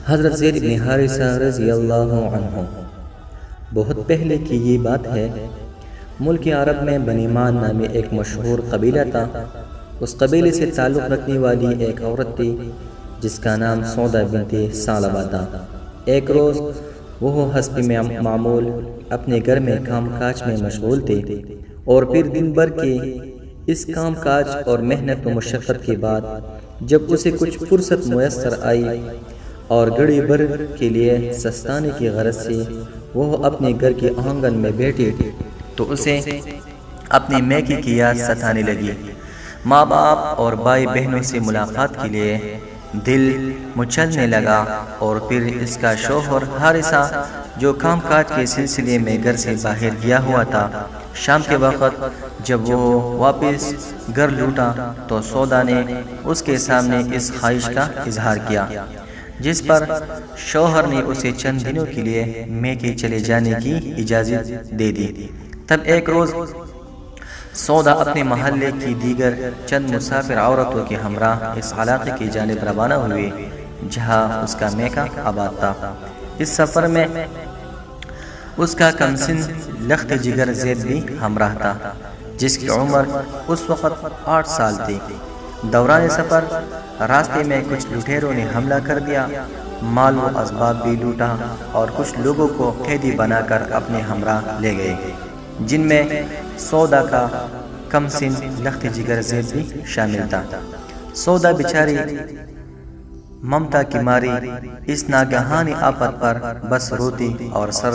حضرت زید بن حارثہ رضی اللہ عنہ۔ بہت پہلے کی یہ بات ہے، ملک عرب میں بنی مان نامی ایک مشہور قبیلہ تھا۔ اس قبیلے سے تعلق رکھنے والی ایک عورت تھی جس کا نام سودا بنت ثعلبہ تھا۔ ایک روز وہ حسب معمول اپنے گھر میں کام کاج میں مشغول تھے، اور پھر دن بھر کے اس کام کاج اور محنت و مشقت کے بعد جب اسے کچھ فرصت میسر آئی اور گھڑی بھر کے لیے سستانے کی غرض سے وہ اپنے گھر کے آنگن میں بیٹھی تو اسے اپنی میکے کی یاد ستانے لگی۔ ماں باپ اور بھائی بہنوں سے ملاقات کے لیے دل مچلنے لگا، اور پھر اس کا شوہر حارثہ جو کام کاج کے سلسلے میں گھر سے باہر گیا ہوا تھا، شام کے وقت جب وہ واپس گھر لوٹا تو سودا نے اس کے سامنے اس خواہش کا اظہار کیا، جس پر شوہر نے اسے چند دنوں کے لیے میکے چلے جانے کی اجازت دے دی۔ تب ایک روز سودا اپنے محلے کی دیگر چند مسافر عورتوں کے ہمراہ اس علاقے کی جانب روانہ ہوئے جہاں اس کا میکہ آباد تھا۔ اس سفر میں اس کا کمسن لخت جگر زید بھی ہمراہ تھا، جس کی عمر اس وقت 8 سال تھی۔ دوران سفر راستے میں کچھ لٹیروں نے حملہ کر دیا، مال و اسباب بھی لوٹا، اور کچھ لوگوں کو قیدی بنا کر اپنے ہمراہ لے گئے، جن میں سودا کا کمسن لخت جگر زید بھی شامل تھا۔ سودا بیچاری ممتا کی ماری اس ناگہانی آفت پر بس روتی اور سر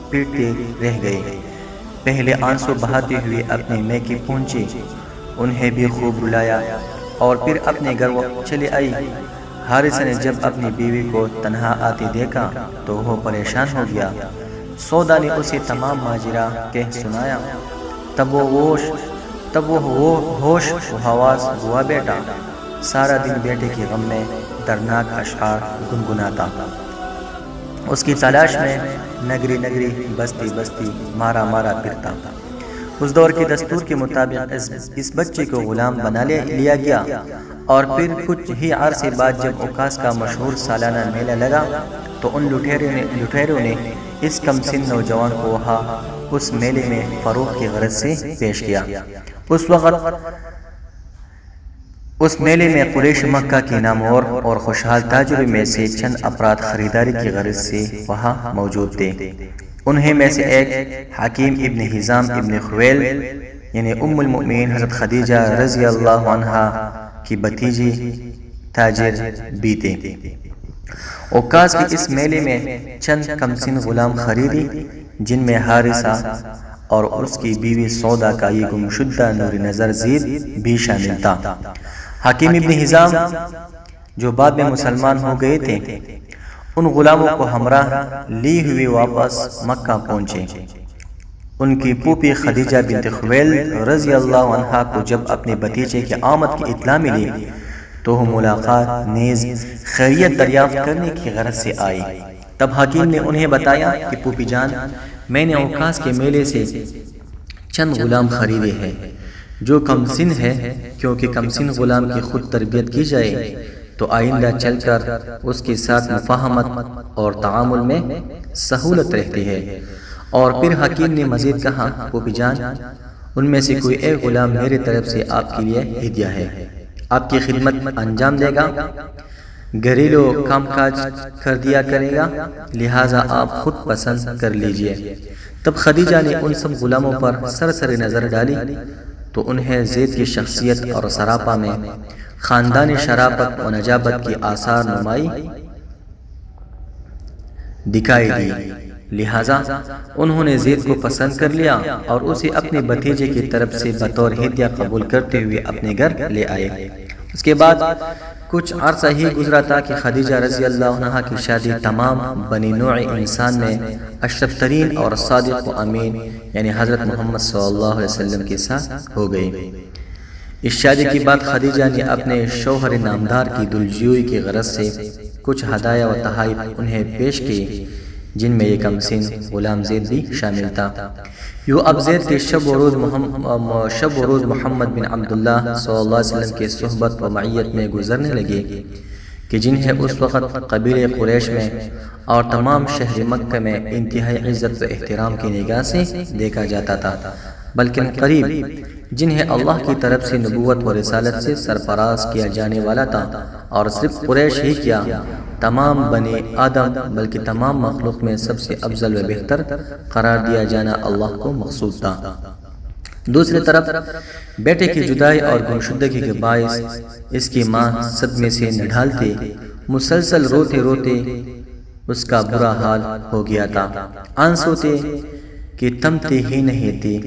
پیٹتی رہ گئی۔ پہلے آنسو بہاتے ہوئے اپنے میکے پہنچی، انہیں بھی خوب رلایا اور پھر اپنے گھر چلی آئی۔ حارثہ نے جب اپنی بیوی کو تنہا آتی دیکھا تو وہ پریشان ہو گیا۔ سودا نے اسے تمام ماجرا کہہ سنایا۔ تب وہ ہوش و حواس گوا بیٹا، سارا دن بیٹے کے غم میں دردناک اشعار گنگناتا، اس کی تلاش میں نگری نگری بستی بستی مارا مارا پھرتا۔ اس دور کے دستور کے مطابق اس بچے کو غلام بنا لیا گیا، اور پھر کچھ ہی عرصے بعد جب اوکاس کا مشہور سالانہ میلہ لگا تو ان لٹیروں نے اس کمسن نوجوان کو وہاں اس میلے میں فروخت کی غرض سے پیش کیا۔ اس وقت اس میلے میں قریش مکہ کے نامور اور خوشحال تاجروں میں سے چند افراد خریداری کی غرض سے وہاں موجود تھے۔ انہیں میں سے ایک حکیم ابن حزام ابن خویل یعنی ام المؤمنین حضرت خدیجہ رضی اللہ عنہا کی بھتیجی تاجر بھی تھے۔ اوکاس کے اس میلے میں چند کمسن غلام خریدی، جن میں حارثہ اور اس کی بیوی سودا کا یہ گمشدہ نور نظر زید بھی شامل تھا۔ حکیم ابن حزام جو بعد میں مسلمان ہو گئے تھے، ان غلاموں کو ہمراہ لی ہوئے واپس مکہ پہنچے۔ ان کی پھوپھی خدیجہ بنت خویلد رضی اللہ عنہا کو جب اپنے بھتیجے کی آمد کی اطلاع ملی تو وہ ملاقات نیز خیریت دریافت کرنے کی غرض سے آئی۔ تب حکیم نے انہیں بتایا کہ پھوپھی جان، میں نے اوکاس کے میلے سے چند غلام خریدے ہیں جو کمسن ہے، کیونکہ کمسن غلام کی خود تربیت کی جائے تو آئندہ چل کر اس کے ساتھ مفاہمت اور تعامل میں سہولت رہتی ہے۔ اور پھر حکیم نے مزید کہا، پھوپھی جان، ان میں سے کوئی ایک غلام میری طرف سے آپ کے لیے ہدیہ ہے، آپ کی خدمت انجام دے گا، گھریلو کام کاج کر دیا کرے گا، لہٰذا آپ خود پسند کر لیجئے۔ تب خدیجہ نے ان سب غلاموں پر سرسری نظر ڈالی تو انہیں زید کی شخصیت اور سراپا میں خاندانی شرافت و نجابت کی آثار نمائی دکھائی دی، لہٰذا انہوں نے زید کو پسند کر لیا اور اسے اپنے بھتیجے کی طرف سے بطور ہدیہ قبول کرتے ہوئے اپنے گھر لے آئے۔ اس کے بعد کچھ عرصہ ہی گزرا تھا کہ خدیجہ رضی اللہ عنہا کی شادی تمام بنی نوع انسان میں اشرف ترین اور صادق و امین یعنی حضرت محمد صلی اللہ علیہ وسلم کے ساتھ ہو گئی۔ اس شادی کے بعد خدیجہ نے اپنے شوہر نامدار کی دلجوئی کی غرض سے کچھ ہدایہ و تحائف انہیں پیش کی، جن میں یہ کمسن غلام زید بھی شامل تھا۔ یوں اب زید کے شب و روز محمد بن عبداللہ صلی اللہ علیہ وسلم کے صحبت و معیت میں گزرنے لگے، کہ جنہیں اس وقت قبیلہ قریش میں اور تمام شہر مکہ میں انتہائی عزت و احترام کی نگاہ سے دیکھا جاتا تھا، بلکہ قریب جنہیں اللہ کی طرف سے نبوت و رسالت سے سرفراز کیا جانے والا تھا، اور صرف قریش ہی کیا تمام بنی آدم بلکہ تمام مخلوق میں سب سے افضل و بہتر قرار دیا جانا اللہ کو مقصود تھا۔ دوسری طرف بیٹے کی جدائی اور گمشدگی کے باعث اس کی ماں صدمے سے نڈھال تھی، مسلسل روتے روتے اس کا برا حال ہو گیا تھا، آنسو تھے کہ تھمتی ہی نہیں تھی،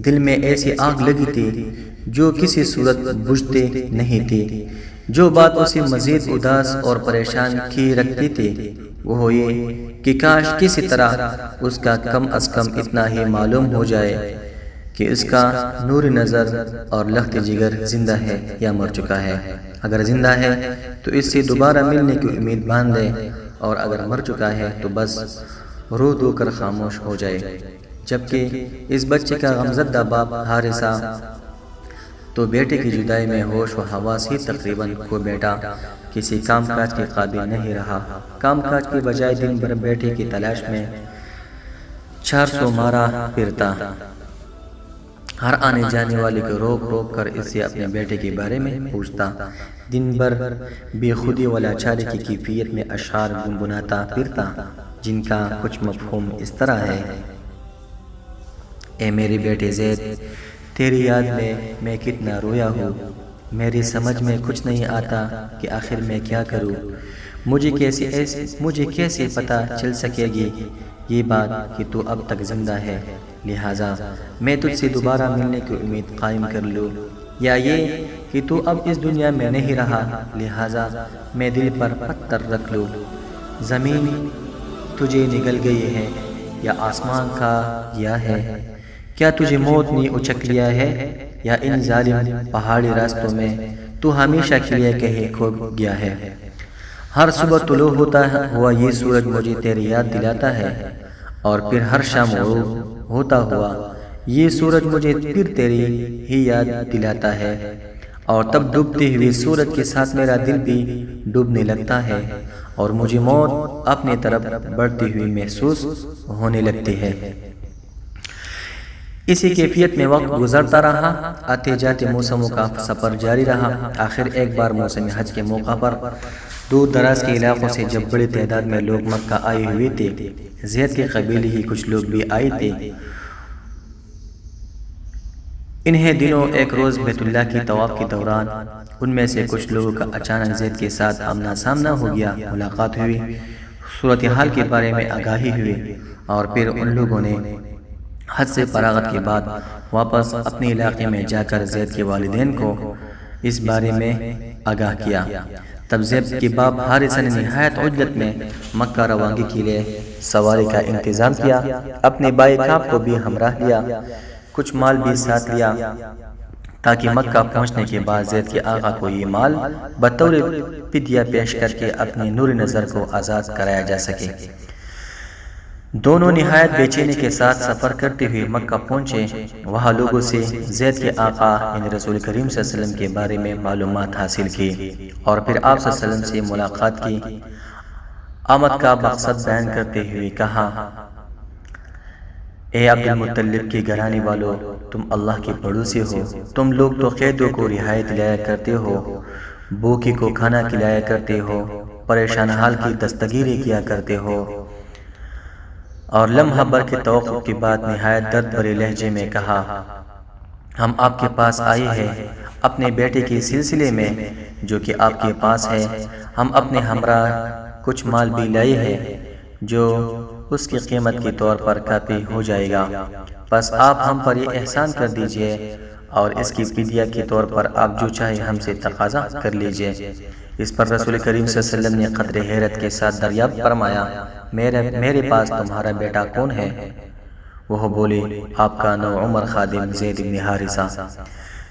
دل میں ایسی آگ لگی تھی جو کسی صورت بجھتے نہیں تھی۔ جو بات اسے مزید اداس اور پریشان کی رکھتی تھی وہ یہ کہ کاش کسی طرح اس کا کم از کم اتنا ہی معلوم ہو جائے کہ اس کا نور نظر اور لخت جگر زندہ ہے یا مر چکا ہے۔ اگر زندہ ہے تو اس سے دوبارہ ملنے کی امید باندھ لے، اور اگر مر چکا ہے تو بس رو دو کر خاموش ہو جائے۔ جبکہ اس بچے کا غمزدہ باپ حارثہ تو بیٹے کی جدائی میں ہوش و حواس ہی تقریباً کھو بیٹا، کسی کام کاج کے قابل نہیں رہا، کام کاج کی بجائے دن بھر بیٹے کی تلاش میں 400 مارا پھرتا، ہر آنے جانے والے کو روک روک کر اس سے اپنے بیٹے کے بارے میں پوچھتا، دن بھر بے خودی و لاچاری کی کیفیت میں اشعار گنگناتا پھرتا جن کا کچھ مفہوم اس طرح ہے: اے میرے بیٹے زید، تیری یاد میں کتنا رویا ہوں، میری سمجھ میں کچھ نہیں آتا کہ آخر میں کیا کروں، مجھے کیسے پتہ چل سکے گی یہ بات کہ تو اب تک زندہ ہے، لہٰذا میں تجھ سے دوبارہ ملنے کی امید قائم کر لوں، یا یہ کہ تو اب اس دنیا میں نہیں رہا، لہٰذا میں دل پر پتھر رکھ لوں، زمین تجھے نگل گئی ہے یا آسمان کھا گیا ہے، کیا تجھے موت نے اچک لیا ہے یا ان ظالم پہاڑی راستوں میں تو ہمیشہ کے لیے کہیں کھو گیا ہے۔ ہر صبح طلوع ہوتا ہوا یہ سورج مجھے تیری یاد دلاتا ہے، اور پھر ہر شام غروب ہوتا ہوا یہ سورج مجھے پھر تیری ہی یاد دلاتا ہے، اور تب ڈوبتے ہوئے سورج کے ساتھ میرا دل بھی ڈوبنے لگتا ہے، اور مجھے موت اپنے طرف بڑھتی ہوئی محسوس ہونے لگتی ہے۔ اسی کیفیت میں وقت گزرتا رہا، آتے جاتے موسموں کا سفر جاری رہا۔ آخر ایک بار موسم حج کے موقع پر دور دراز کے علاقوں سے جب بڑی تعداد میں لوگ مکہ آئے ہوئے تھے، زید کے قبیلے ہی کچھ لوگ بھی آئے تھے۔ انہیں دنوں ایک روز بیت اللہ کی طواف کے دوران ان میں سے کچھ لوگوں کا اچانک زید کے ساتھ آمنا سامنا ہو گیا، ملاقات ہوئی، صورتحال کے بارے میں آگاہی ہوئی، اور پھر ان لوگوں نے حج سے فراغت کے بعد واپس اپنے علاقے میں جا کر زید کے والدین کو اس بارے میں آگاہ کیا۔ تب زید کے باپ حارثہ نے نہایت عجلت میں مکہ روانگی کے لیے سواری کا انتظام کیا، اپنے بھائی کعب کو بھی ہمراہ لیا، کچھ مال بھی ساتھ لیا تاکہ مکہ پہنچنے کے بعد زید کے آقا کو یہ مال بطور فدیہ پیش کر کے اپنے نور نظر کو آزاد کرایا جا سکے۔ دونوں نہایت بے چینی کے ساتھ سفر کرتے ہوئے مکہ پہنچے، وہاں لوگوں سے زید کے آقا یعنی رسول کریم صلی اللہ علیہ وسلم کے بارے میں معلومات حاصل کی، اور پھر آپ صلی اللہ علیہ وسلم سے ملاقات کی۔ آمد کا مقصد بیان کرتے ہوئے کہا: اے عبد المطلب کے گھرانے والو، تم اللہ کے پڑوسی ہو، تم لوگ تو قیدیوں کو رہائی دلایا کرتے ہو، بھوکے کو کھانا کھلایا کرتے ہو، پریشان حال کی دستگیری کیا کرتے ہو۔ اور لمحہ بھر کے توقف کے بعد نہایت درد بھرے لہجے میں کہا: ہم آپ کے پاس آئے ہیں اپنے بیٹے کے سلسلے میں جو کہ آپ کے پاس ہے، ہم اپنے ہمراہ کچھ مال بھی لائے ہیں جو اس کی قیمت کے طور پر کافی ہو جائے گا، بس آپ ہم پر یہ احسان کر دیجئے، اور اس کی فدیہ کے طور پر آپ جو چاہے ہم سے تقاضا کر لیجئے۔ اس پر رسول کریم صلی اللہ علیہ وسلم نے قدر حیرت کے ساتھ دریافت فرمایا: میرے پاس تمہارا بیٹا کون ہے؟ وہ بولے: آپ کا نو عمر خادم زید بن حارثہ۔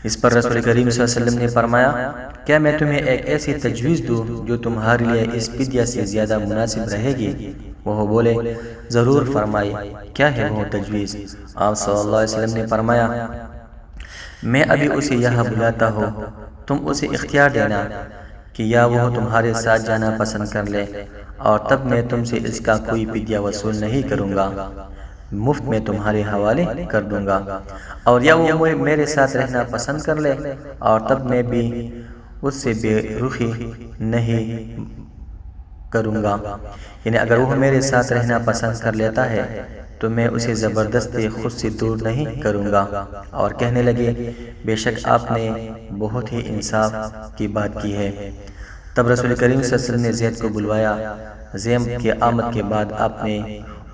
اس پر رسول کریم صلی اللہ علیہ وسلم نے فرمایا: کیا میں تمہیں ایک ایسی تجویز دوں جو تمہارے لیے اس فدیہ سے زیادہ مناسب رہے گی؟ وہ بولے: ضرور فرمائے، کیا ہے وہ تجویز؟ آپ صلی اللہ علیہ وسلم نے فرمایا: میں ابھی اسے یہاں بلاتا ہوں، تم اسے اختیار دینا کہ یا وہ تمہارے ساتھ جانا پسند کر لے اور تب میں تم سے اس کا کوئی فدیہ وصول نہیں کروں گا، مفت میں تمہارے حوالے کر دوں گا، اور یا وہ میرے ساتھ رہنا پسند کر لے اور تب میں بھی اس سے بے رخی نہیں کروں گا، یعنی اگر وہ میرے ساتھ رہنا پسند کر لیتا ہے تو میں اسے زبردستی خود سے دور نہیں کروں گا۔ اور کہنے لگے بے شک آپ نے بہت ہی انصاف کی بات کی ہے۔ تب رسول کریم صلی اللہ علیہ وسلم نے زید کو بلوایا۔ زید کے آمد کے بعد آپ نے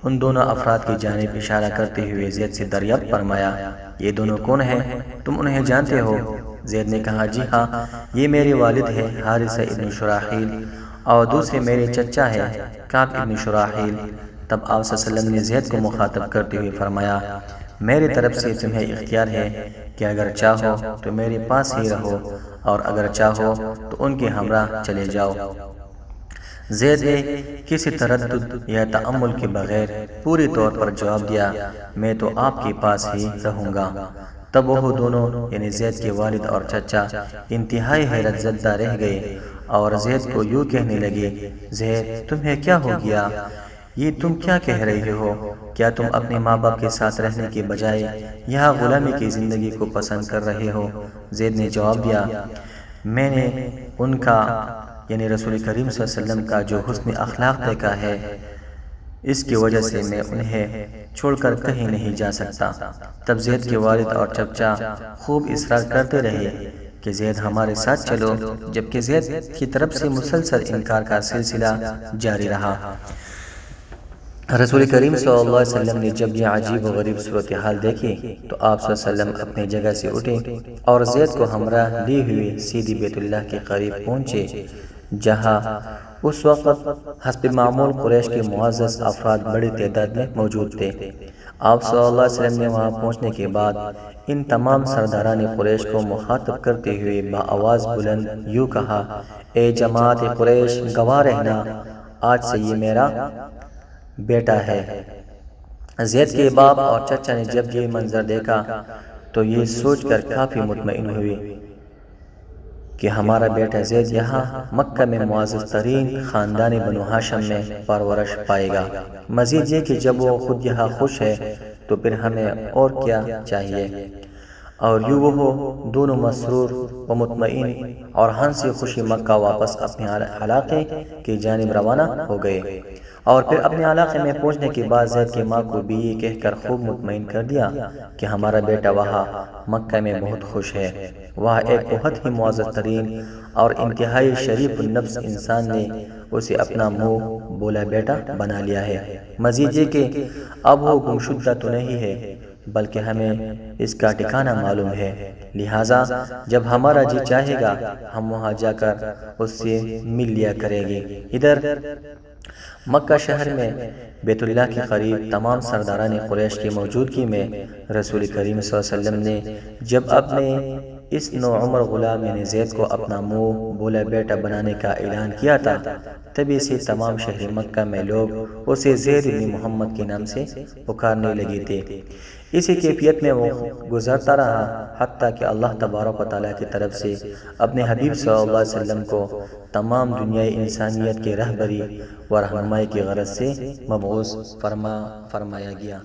ان دونوں افراد کی جانب اشارہ کرتے ہوئے زید سے دریافت فرمایا، یہ دونوں کون ہیں؟ تم انہیں جانتے ہو؟ زید نے کہا جی ہاں، یہ میرے والد ہے حارثہ ابن شراحیل اور دوسرے میرے چچا ہے کعب ابن شراحیل۔ تب آپ صلی اللہ علیہ وسلم نے زید کو مخاطب کرتے ہوئے فرمایا، میری طرف سے تمہیں اختیار ہے کہ اگر چاہو تو میرے پاس ہی رہو اور اگر چاہو تو ان کے ہمراہ چلے جاؤ۔ زید نے کسی تردد یا تأمل کے بغیر پوری طور پر جواب دیا، میں تو آپ کے پاس ہی رہوں گا۔ تب وہ دونوں یعنی زید کے والد اور چچا انتہائی حیرت زدہ رہ گئے اور زید کو یوں کہنے لگے، زید تمہیں کیا ہو گیا؟ یہ تم کیا کہہ رہے ہو؟ کیا تم اپنے ماں باپ کے ساتھ رہنے کے بجائے یہاں غلامی کی زندگی کو پسند کر رہے ہو؟ زید نے جواب دیا، میں نے ان کا یعنی رسول کریم صلی اللہ علیہ وسلم کا جو حسن اخلاق دیکھا ہے، اس کی وجہ سے میں انہیں چھوڑ کر کہیں نہیں جا سکتا۔ تب زید کے والد اور چچا خوب اصرار کرتے رہے کہ زید ہمارے ساتھ چلو، جبکہ زید کی طرف سے مسلسل انکار کا سلسلہ جاری رہا۔ رسول کریم صلی اللہ علیہ وسلم نے جب یہ عجیب و غریب صورتحال دیکھی تو آپ صلی اللہ علیہ وسلم اپنی جگہ سے اٹھے اور زید کو ہمراہ لی ہوئے سیدھی بیت اللہ کے قریب پہنچے، جہاں اس وقت حسب معمول قریش کے معزز افراد بڑی تعداد میں موجود تھے۔ آپ صلی اللہ علیہ وسلم نے وہاں پہنچنے کے بعد ان تمام سرداران قریش کو مخاطب کرتے ہوئے بآواز بلند یوں کہا، اے جماعت قریش گواہ رہنا، آج سے یہ میرا بیٹا ہے۔ زید کے باپ اور چچا نے جب یہ منظر دیکھا تو یہ سوچ کر کافی مطمئن ہوئے کہ ہمارا بیٹا زید یہاں مکہ میں معزز ترین خاندان بنو ہاشم میں پرورش پائے گا۔ مزید یہ کہ جب وہ خود یہاں خوش ہے تو پھر ہمیں اور کیا چاہیے۔ اور یوں وہ دونوں مسرور و مطمئن اور ہنسی خوشی مکہ واپس اپنے علاقے کی جانب روانہ ہو گئے۔ اور پھر اپنے علاقے میں پہنچنے کے بعد زید کی ماں کو بھی یہ کہہ کر خوب مطمئن کر دیا کہ ہمارا بیٹا وہاں مکہ میں بہت خوش ہے۔ وہاں ایک بہت ہی معزز ترین اور انتہائی شریف النفس انسان نے اسے اپنا منہ بولا بیٹا بنا لیا ہے۔ مزید یہ کہ اب وہ گمشدہ تو نہیں ہے بلکہ ہمیں اس کا ٹھکانہ معلوم ہے، لہٰذا جب ہمارا جی چاہے گا ہم وہاں جا کر اس سے مل لیا کریں گے۔ ادھر مکہ شہر میں بیت اللہ کے قریب تمام سرداران قریش کی موجودگی میں رسول کریم صلی اللہ علیہ وسلم نے جب اپنے اس نوعمر غلام یعنی زید کو اپنا منہ بولا بیٹا بنانے کا اعلان کیا تھا، تبھی سے تمام شہر مکہ میں لوگ اسے زید بن محمد کے نام سے پکارنے لگے تھے۔ اسی کیفیت میں وہ گزرتا رہا حتیٰ کہ اللہ تبارک و تعالیٰ کی طرف سے اپنے حبیب صلی اللہ علیہ وسلم کو تمام دنیائے انسانیت کے رہبری و رہنمائی کی غرض سے مبعوث فرمایا گیا۔